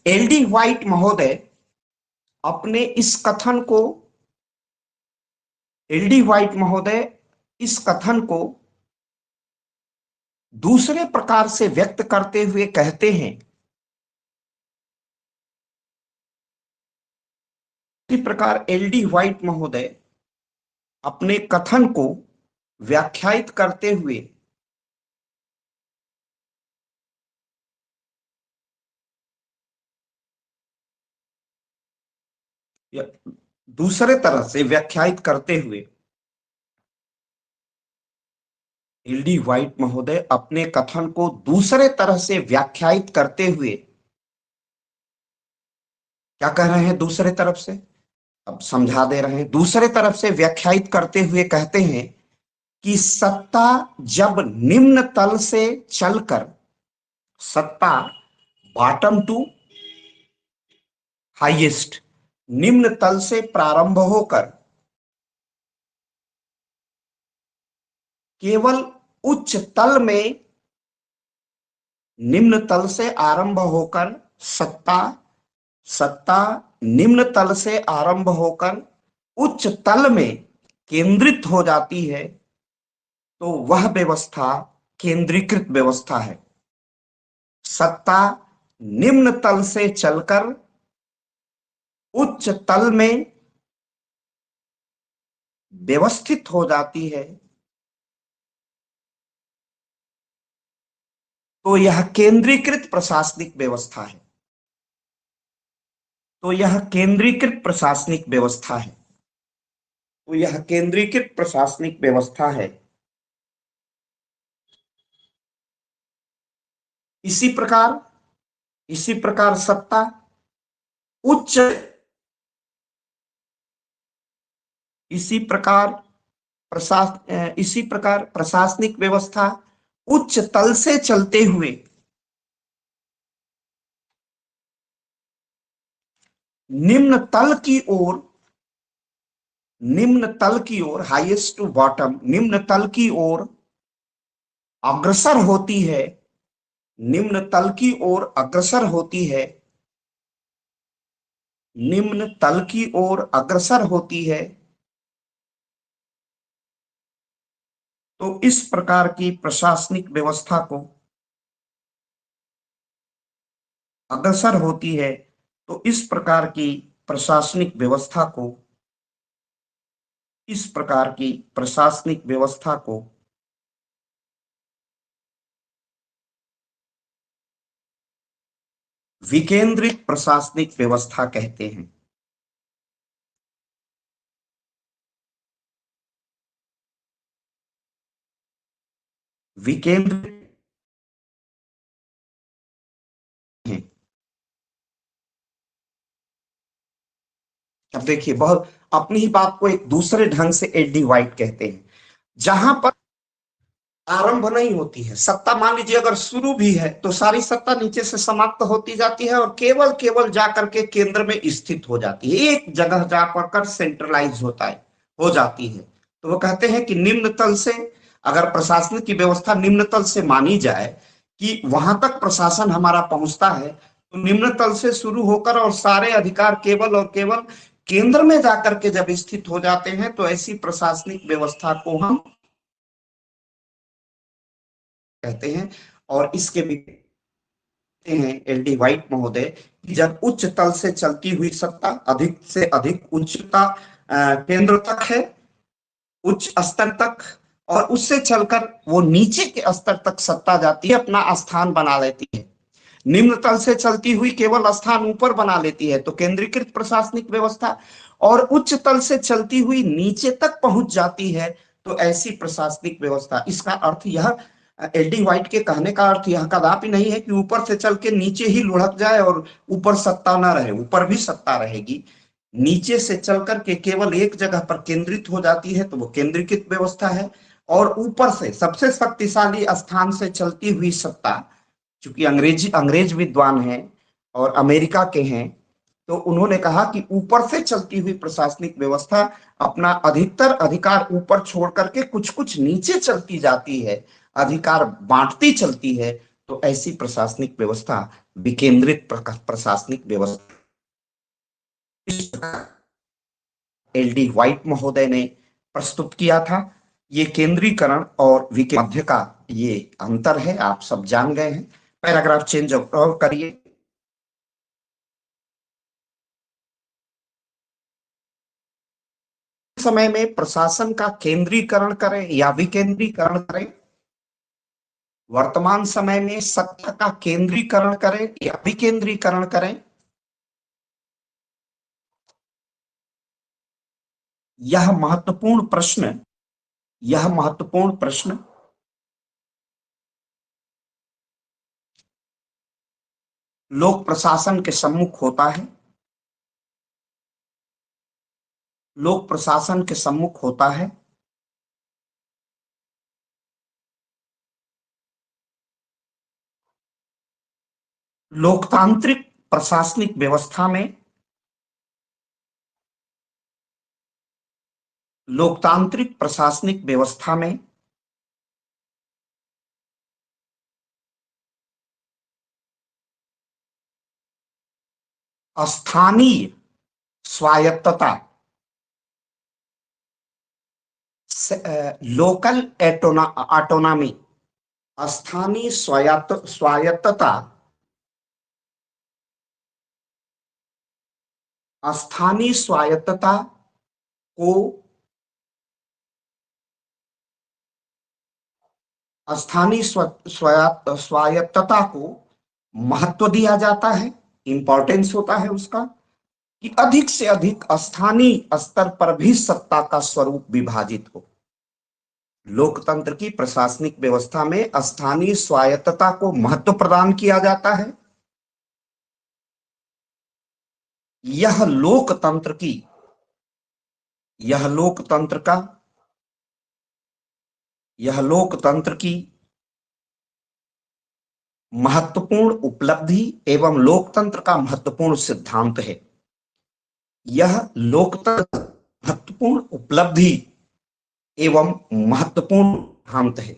एलडी व्हाइट महोदय अपने इस कथन को एलडी व्हाइट महोदय इस कथन को दूसरे प्रकार से व्यक्त करते हुए कहते हैं, इसी प्रकार एलडी व्हाइट महोदय अपने कथन को व्याख्यायित करते हुए दूसरे तरह से व्याख्यायित करते हुए एलडी व्हाइट महोदय अपने कथन को दूसरे तरह से व्याख्यायित करते हुए क्या कह रहे हैं? दूसरे तरफ से अब समझा दे रहे हैं। दूसरे तरफ से व्याख्यायित करते हुए कहते हैं कि सत्ता जब निम्न तल से चलकर, सत्ता बॉटम टू हाईएस्ट, निम्न तल से प्रारंभ होकर केवल उच्च तल में, निम्न तल से आरंभ होकर सत्ता निम्न तल से आरंभ होकर उच्च तल में केंद्रित हो जाती है, तो वह व्यवस्था केंद्रीकृत व्यवस्था है। सत्ता निम्न तल से चलकर उच्च तल में व्यवस्थित हो जाती है, तो यह केंद्रीकृत प्रशासनिक व्यवस्था है। तो यह केंद्रीकृत प्रशासनिक व्यवस्था है। तो यह केंद्रीकृत प्रशासनिक व्यवस्था है। इसी प्रकार सत्ता उच्च, इसी प्रकार प्रशासनिक व्यवस्था उच्च तल से चलते हुए निम्न तल की ओर हाईएस्ट टू बॉटम, निम्न तल की ओर अग्रसर होती है, निम्न तल की ओर अग्रसर होती है, निम्न तल की ओर अग्रसर होती है। तो इस प्रकार की प्रशासनिक व्यवस्था को अग्रसर होती है, तो इस प्रकार की प्रशासनिक व्यवस्था को, इस प्रकार की प्रशासनिक व्यवस्था को विकेंद्रित प्रशासनिक व्यवस्था कहते हैं। विकेंद्रित है। अब देखिए, बहुत अपनी ही बात को एक दूसरे ढंग से एलडी व्हाइट कहते हैं। जहां पर आरंभ नहीं होती है सत्ता, मान लीजिए अगर शुरू भी है तो सारी सत्ता नीचे से समाप्त होती जाती है और केवल जाकर के केंद्र में स्थित हो जाती है, एक जगह जा पड़कर सेंट्रलाइज हो जाती है। तो वो कहते हैं कि निम्न तल से, अगर प्रशासन की व्यवस्था निम्न तल से मानी जाए कि वहां तक प्रशासन हमारा पहुंचता है, तो निम्न तल से शुरू होकर और सारे अधिकार केवल और केवल केंद्र में जाकर के जब स्थित हो जाते हैं, तो ऐसी प्रशासनिक व्यवस्था को हम कहते हैं। और इसके भी हैं एलडी व्हाइट महोदय कि जब उच्च तल से चलती हुई सत्ता अधिक से अधिक उच्चता केंद्र तक है, उच्च स्तर तक, और उससे चलकर वो नीचे के स्तर तक सत्ता जाती है, अपना स्थान बना लेती है। निम्न तल से चलती हुई केवल स्थान ऊपर बना लेती है, तो केंद्रीकृत प्रशासनिक व्यवस्था, और उच्च तल से चलती हुई नीचे तक पहुंच जाती है, तो ऐसी प्रशासनिक व्यवस्था। इसका अर्थ यह, एलडी व्हाइट के कहने का अर्थ यह कदापि नहीं है कि ऊपर से चल के नीचे ही लुढ़क जाए और ऊपर सत्ता ना रहे, ऊपर भी सत्ता रहेगी। नीचे से चल करके केवल एक जगह पर केंद्रित हो जाती है, तो वो केंद्रीकृत व्यवस्था है। और ऊपर से सबसे शक्तिशाली स्थान से चलती हुई सत्ता, चूंकि अंग्रेज विद्वान हैं और अमेरिका के हैं, तो उन्होंने कहा कि ऊपर से चलती हुई प्रशासनिक व्यवस्था अपना अधिकतर अधिकार ऊपर छोड़ करके कुछ कुछ नीचे चलती जाती है, अधिकार बांटती चलती है, तो ऐसी प्रशासनिक व्यवस्था विकेंद्रित प्रशासनिक व्यवस्था एल.डी. व्हाइट महोदय ने प्रस्तुत किया था। ये केंद्रीकरण और मध्य का ये अंतर है, आप सब जान गए हैं। पैराग्राफ चेंज और करिए। समय में प्रशासन का केंद्रीकरण करें या विकेंद्रीकरण करें, वर्तमान समय में सत्ता का केंद्रीकरण करें या विकेंद्रीकरण करें, यह महत्वपूर्ण प्रश्न लोक प्रशासन के सम्मुख होता है। लोक प्रशासन के सम्मुख होता है। लोकतांत्रिक प्रशासनिक व्यवस्था में स्थानीय स्वायत्तता, लोकल ऑटोनॉमी, स्थानीय स्वायत्तता, स्थानीय स्वायत्तता को स्वायत्तता को महत्व दिया जाता है, इंपॉर्टेंस होता है उसका, कि अधिक से अधिक स्थानीय स्तर पर भी सत्ता का स्वरूप विभाजित हो। लोकतंत्र की प्रशासनिक व्यवस्था में स्थानीय स्वायत्तता को महत्व प्रदान किया जाता है। यह लोकतंत्र की महत्वपूर्ण उपलब्धि एवं लोकतंत्र का महत्वपूर्ण सिद्धांत है। यह लोकतंत्र महत्वपूर्ण उपलब्धि एवं महत्वपूर्ण सिद्धांत है।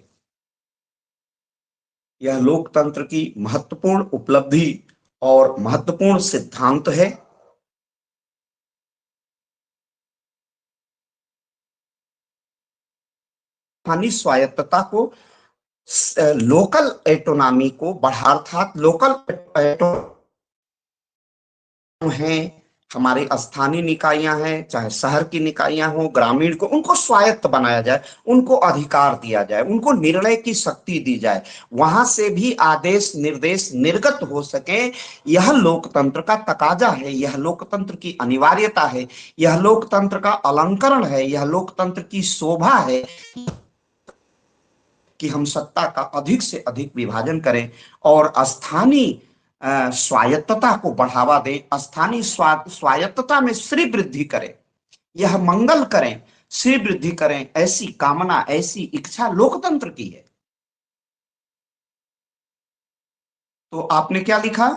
यह लोकतंत्र की महत्वपूर्ण उपलब्धि और महत्वपूर्ण सिद्धांत है। स्थानीय स्वायत्तता को, लोकल ऑटोनॉमी को बढ़ा, अर्थात लोकल हैं, हमारे स्थानीय निकायां हैं, चाहे शहर की निकायां हो, ग्रामीण को, उनको स्वायत्त बनाया जाए, उनको अधिकार दिया जाए, उनको निर्णय की शक्ति दी जाए, वहां से भी आदेश निर्देश निर्गत हो सके। यह लोकतंत्र का तकाजा है, यह लोकतंत्र की अनिवार्यता है, यह लोकतंत्र का अलंकरण है, यह लोकतंत्र की शोभा है कि हम सत्ता का अधिक से अधिक विभाजन करें और स्थानीय स्वायत्तता को बढ़ावा दें, स्थानीय स्वायत्तता में श्री वृद्धि करें, यह मंगल करें, श्री वृद्धि करें, ऐसी कामना, ऐसी इच्छा लोकतंत्र की है। तो आपने क्या लिखा?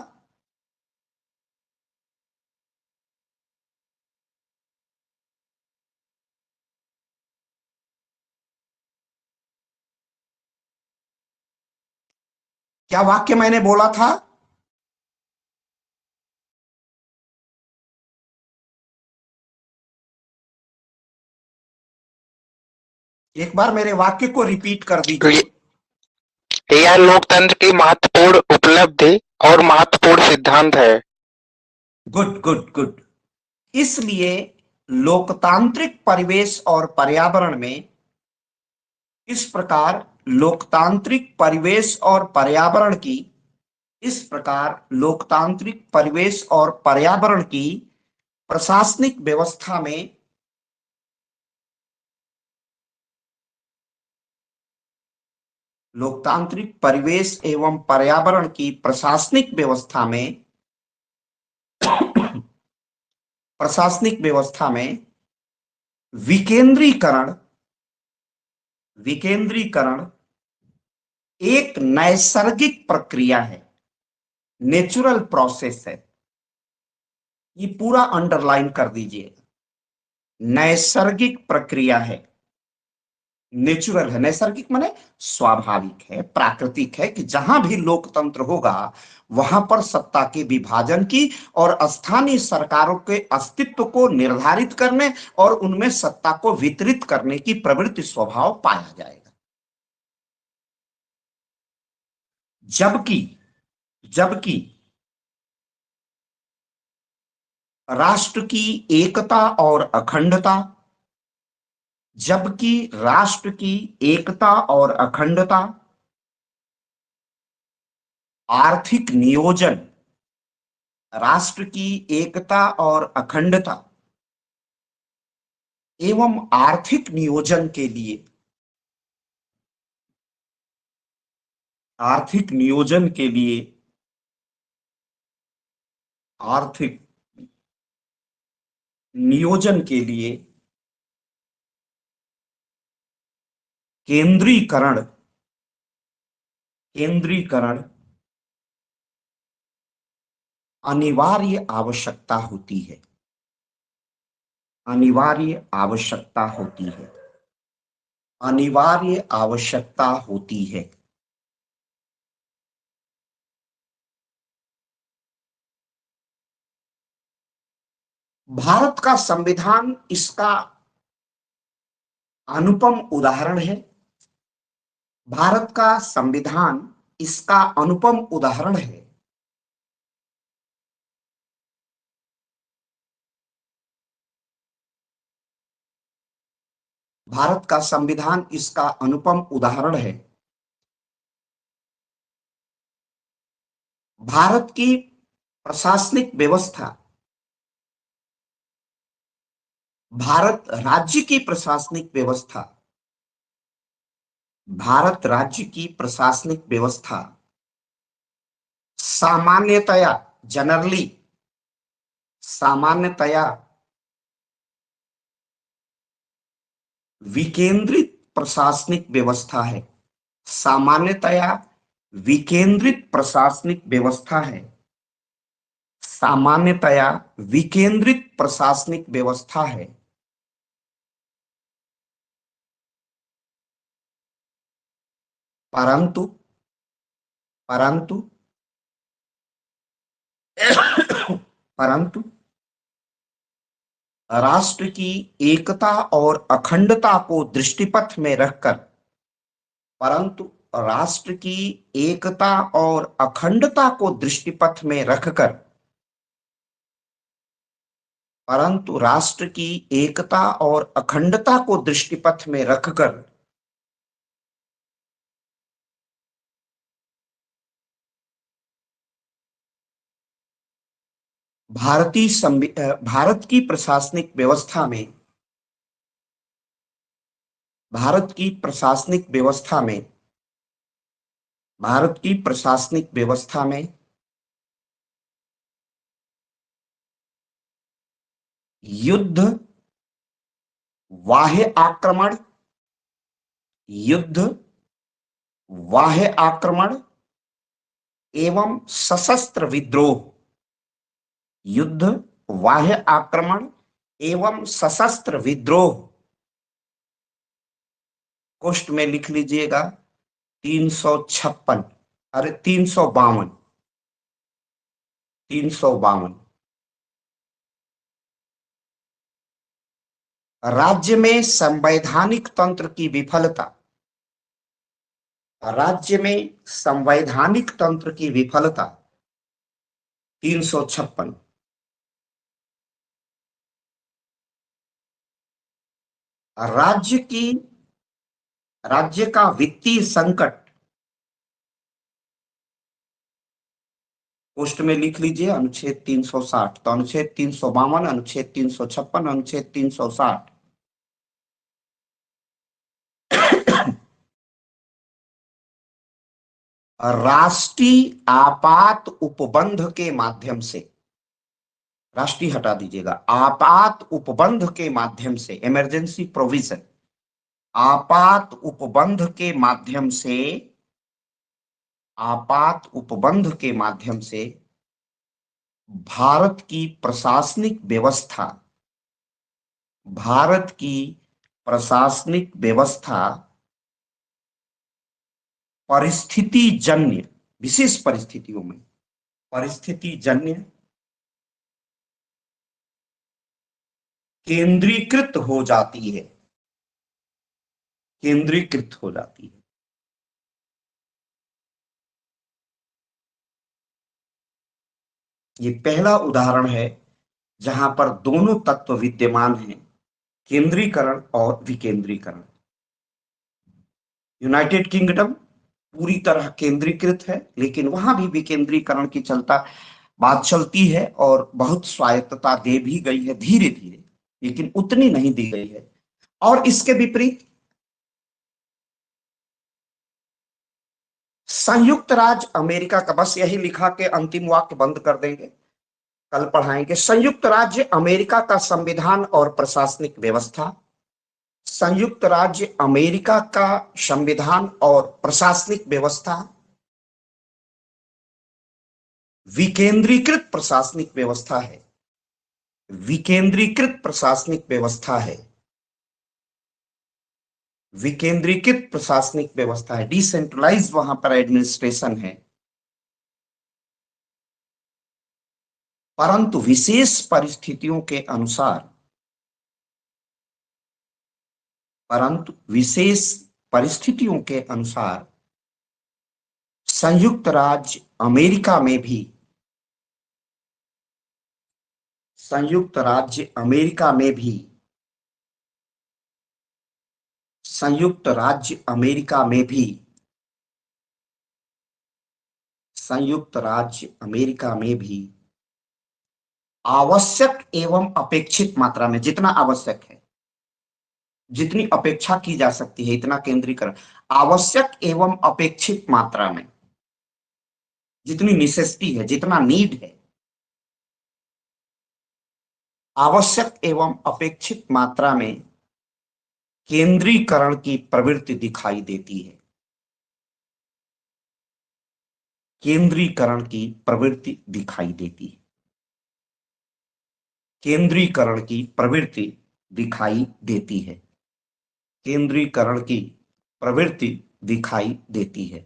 क्या वाक्य मैंने बोला था? एक बार मेरे वाक्य को रिपीट कर दीजिए। यह लोकतंत्र की महत्वपूर्ण उपलब्धि और महत्वपूर्ण सिद्धांत है। Good good good. इसलिए लोकतांत्रिक परिवेश और पर्यावरण में, इस प्रकार लोकतांत्रिक परिवेश और पर्यावरण की, इस प्रकार लोकतांत्रिक परिवेश और पर्यावरण की प्रशासनिक व्यवस्था में लोकतांत्रिक परिवेश एवं पर्यावरण की प्रशासनिक व्यवस्था में विकेंद्रीकरण एक नैसर्गिक प्रक्रिया है, नेचुरल प्रोसेस है। ये पूरा अंडरलाइन कर दीजिए, नैसर्गिक प्रक्रिया है। नेचुरल है, नैसर्गिक माने स्वाभाविक है, प्राकृतिक है कि जहां भी लोकतंत्र होगा वहां पर सत्ता के विभाजन की और स्थानीय सरकारों के अस्तित्व को निर्धारित करने और उनमें सत्ता को वितरित करने की प्रवृत्ति स्वभाव पाया जाएगा। जबकि जबकि राष्ट्र की एकता और अखंडता, जबकि राष्ट्र की एकता और अखंडता, आर्थिक नियोजन, राष्ट्र की एकता और अखंडता एवं आर्थिक नियोजन के लिए, आर्थिक नियोजन के लिए, आर्थिक नियोजन के लिए केंद्रीकरण, केंद्रीकरण अनिवार्य आवश्यकता होती है, अनिवार्य आवश्यकता होती है, अनिवार्य आवश्यकता होती है। भारत का संविधान इसका अनुपम उदाहरण है। भारत का संविधान इसका अनुपम उदाहरण है। भारत का संविधान इसका अनुपम उदाहरण है। भारत की प्रशासनिक व्यवस्था, भारत राज्य की प्रशासनिक व्यवस्था, भारत राज्य की प्रशासनिक व्यवस्था सामान्यतया, जनरली, सामान्यतया विकेंद्रित प्रशासनिक व्यवस्था है। सामान्यतया विकेंद्रित प्रशासनिक व्यवस्था है। सामान्यतया विकेंद्रित प्रशासनिक व्यवस्था है। परंतु परंतु परंतु राष्ट्र की एकता और अखंडता को दृष्टिपथ में रखकर, परंतु राष्ट्र की एकता और अखंडता को दृष्टिपथ में रखकर, परंतु राष्ट्र की एकता और अखंडता को दृष्टिपथ में रखकर भारत की प्रशासनिक व्यवस्था में, भारत की प्रशासनिक व्यवस्था में, भारत की प्रशासनिक व्यवस्था में युद्ध, बाह्य आक्रमण, युद्ध, बाह्य आक्रमण एवं सशस्त्र विद्रोह, युद्ध, बाह्य आक्रमण एवं सशस्त्र विद्रोह, कोष्ठ में लिख लीजिएगा 356, अरे 352, 352। राज्य में संवैधानिक तंत्र की विफलता, राज्य में संवैधानिक तंत्र की विफलता 356। राज्य का वित्तीय संकट, पोस्ट में लिख लीजिए अनुच्छेद 360, तो अनुच्छेद 352, अनुच्छेद 356, अनुच्छेद 360। राष्ट्रीय आपात उपबंध के माध्यम से, राष्ट्रीय हटा दीजिएगा, आपात उपबंध के माध्यम से, इमरजेंसी प्रोविजन, आपात उपबंध के माध्यम से, आपात उपबंध के माध्यम से भारत की प्रशासनिक व्यवस्था, भारत की प्रशासनिक व्यवस्था परिस्थिति जन्य, विशेष परिस्थितियों में परिस्थिति जन्य केंद्रीकृत हो जाती है, केंद्रीकृत हो जाती है। ये पहला उदाहरण है जहां पर दोनों तत्व विद्यमान हैं, केंद्रीकरण और विकेंद्रीकरण। यूनाइटेड किंगडम पूरी तरह केंद्रीकृत है, लेकिन वहां भी विकेंद्रीकरण की बात चलती है और बहुत स्वायत्तता दे भी गई है धीरे धीरे, लेकिन उतनी नहीं दी गई है। और इसके विपरीत संयुक्त राज्य अमेरिका का, बस यही लिखा के अंतिम वाक्य बंद कर देंगे, कल पढ़ाएंगे। संयुक्त राज्य अमेरिका का संविधान और प्रशासनिक व्यवस्था, संयुक्त राज्य अमेरिका का संविधान और प्रशासनिक व्यवस्था विकेंद्रीकृत प्रशासनिक व्यवस्था है, विकेंद्रीकृत प्रशासनिक व्यवस्था है, विकेंद्रीकृत प्रशासनिक व्यवस्था है, डिसेंट्रलाइज्ड वहां पर एडमिनिस्ट्रेशन है। परंतु विशेष परिस्थितियों के अनुसार, परंतु विशेष परिस्थितियों के अनुसार संयुक्त राज्य अमेरिका में भी, संयुक्त राज्य अमेरिका में भी, संयुक्त राज्य अमेरिका में भी, संयुक्त राज्य अमेरिका में भी आवश्यक एवं अपेक्षित मात्रा में, जितना आवश्यक है, जितनी अपेक्षा की जा सकती है, इतना केंद्रीकरण, आवश्यक एवं अपेक्षित मात्रा में, जितनी नेसेसिटी है, जितना नीड है, आवश्यक एवं अपेक्षित मात्रा में केंद्रीकरण की प्रवृत्ति दिखाई देती है, केंद्रीकरण की प्रवृत्ति दिखाई देती है, केंद्रीकरण की प्रवृत्ति दिखाई देती है, केंद्रीकरण की प्रवृत्ति दिखाई देती है।